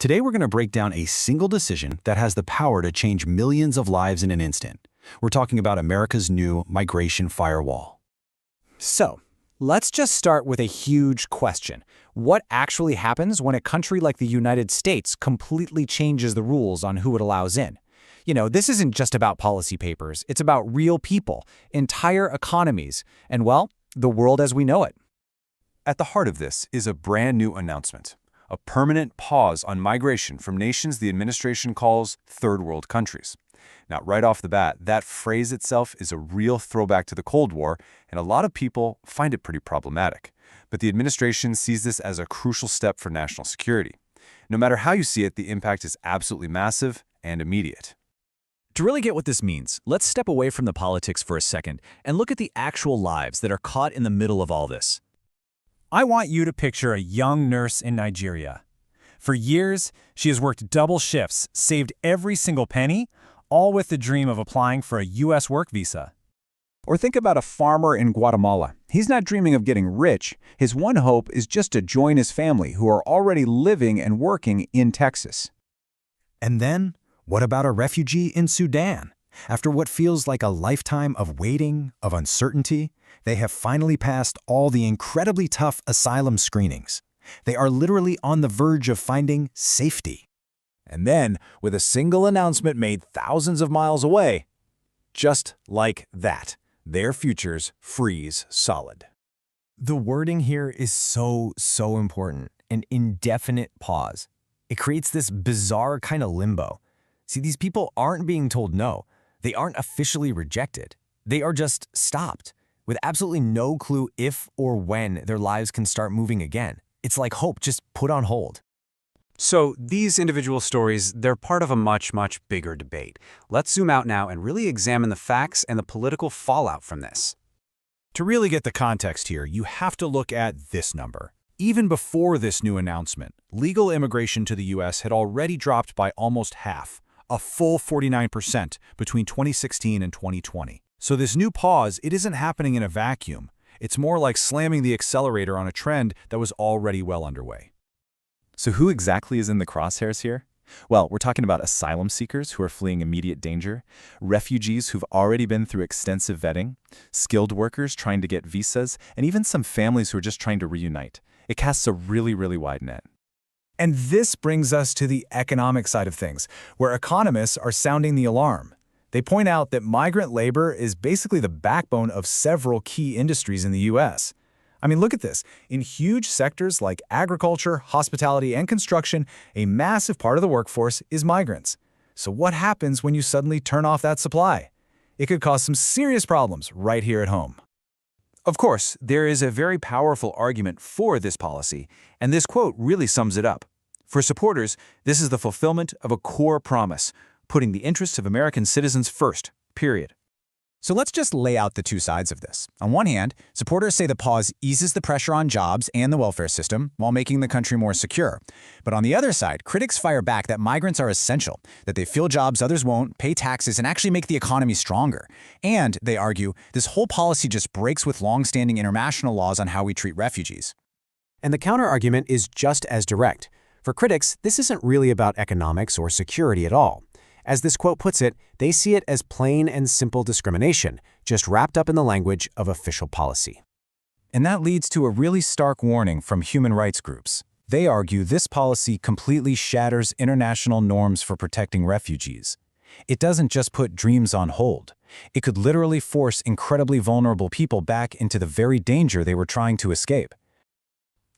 Today we're going to break down a single decision that has the power to change millions of lives in an instant. We're talking about America's new migration firewall. So, let's just start with a huge question. What actually happens when a country like the United States completely changes the rules on who it allows in? This isn't just about policy papers. It's about real people, entire economies, and, well, the world as we know it. At the heart of this is a brand new announcement, a permanent pause on migration from nations the administration calls third world countries. Now, right off the bat, that phrase itself is a real throwback to the Cold War, and a lot of people find it pretty problematic. But the administration sees this as a crucial step for national security. No matter how you see it, the impact is absolutely massive and immediate. To really get what this means, let's step away from the politics for a second and look at the actual lives that are caught in the middle of all this. I want you to picture a young nurse in Nigeria. For years, she has worked double shifts, saved every single penny, all with the dream of applying for a U.S. work visa. Or think about a farmer in Guatemala. He's not dreaming of getting rich. His one hope is just to join his family who are already living and working in Texas. And then, what about a refugee in Sudan? After what feels like a lifetime of waiting, of uncertainty, they have finally passed all the incredibly tough asylum screenings. They are literally on the verge of finding safety. And then, with a single announcement made thousands of miles away, just like that, their futures freeze solid. The wording here is so important, an indefinite pause. It creates this bizarre kind of limbo. See, these people aren't being told no. They aren't officially rejected. They are just stopped, with absolutely no clue if or when their lives can start moving again. It's like hope just put on hold. So these individual stories, they're part of a much bigger debate. Let's zoom out now and really examine the facts and the political fallout from this. To really get the context here, you have to look at this number. Even before this new announcement, legal immigration to the U.S. had already dropped by almost half, a full 49% between 2016 and 2020. So this new pause, it isn't happening in a vacuum. It's more like slamming the accelerator on a trend that was already well underway. So who exactly is in the crosshairs here? Well, we're talking about asylum seekers who are fleeing immediate danger, refugees who've already been through extensive vetting, skilled workers trying to get visas, and even some families who are just trying to reunite. It casts a really wide net. And this brings us to the economic side of things, where economists are sounding the alarm. They point out that migrant labor is basically the backbone of several key industries in the U.S. I mean, look at this. In huge sectors like agriculture, hospitality, and construction, a massive part of the workforce is migrants. So what happens when you suddenly turn off that supply? It could cause some serious problems right here at home. Of course, there is a very powerful argument for this policy, and this quote really sums it up. For supporters, this is the fulfillment of a core promise, putting the interests of American citizens first, period. So let's just lay out the two sides of this. On one hand, supporters say the pause eases the pressure on jobs and the welfare system while making the country more secure. But on the other side, critics fire back that migrants are essential, that they fill jobs others won't, pay taxes, and actually make the economy stronger. And, they argue, this whole policy just breaks with long-standing international laws on how we treat refugees. And the counter-argument is just as direct. For critics, this isn't really about economics or security at all. As this quote puts it, they see it as plain and simple discrimination, just wrapped up in the language of official policy. And that leads to a really stark warning from human rights groups. They argue this policy completely shatters international norms for protecting refugees. It doesn't just put dreams on hold. It could literally force incredibly vulnerable people back into the very danger they were trying to escape.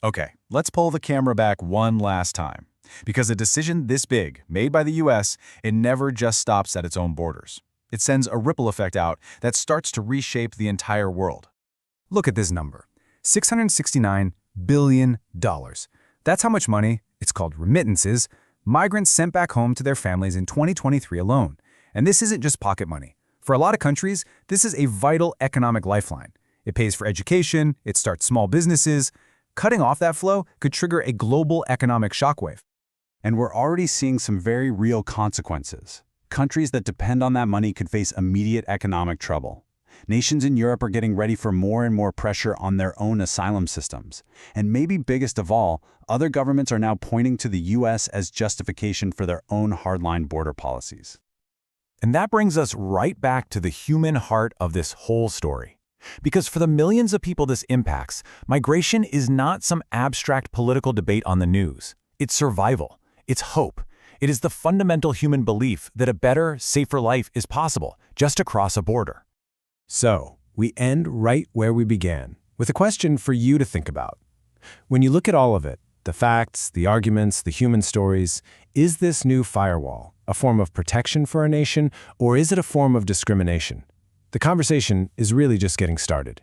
Okay, let's pull the camera back one last time. Because a decision this big, made by the U.S., it never just stops at its own borders. It sends a ripple effect out that starts to reshape the entire world. Look at this number, $669 billion. That's how much money, it's called remittances, migrants sent back home to their families in 2023 alone. And this isn't just pocket money. For a lot of countries, this is a vital economic lifeline. It pays for education, it starts small businesses. Cutting off that flow could trigger a global economic shockwave. And we're already seeing some very real consequences. Countries that depend on that money could face immediate economic trouble. Nations in Europe are getting ready for more and more pressure on their own asylum systems. And maybe biggest of all, other governments are now pointing to the U.S. as justification for their own hardline border policies. And that brings us right back to the human heart of this whole story. Because for the millions of people this impacts, migration is not some abstract political debate on the news. It's survival. It's hope. It is the fundamental human belief that a better, safer life is possible just across a border. So, we end right where we began, with a question for you to think about. When you look at all of it, the facts, the arguments, the human stories, is this new firewall a form of protection for a nation, or is it a form of discrimination? The conversation is really just getting started.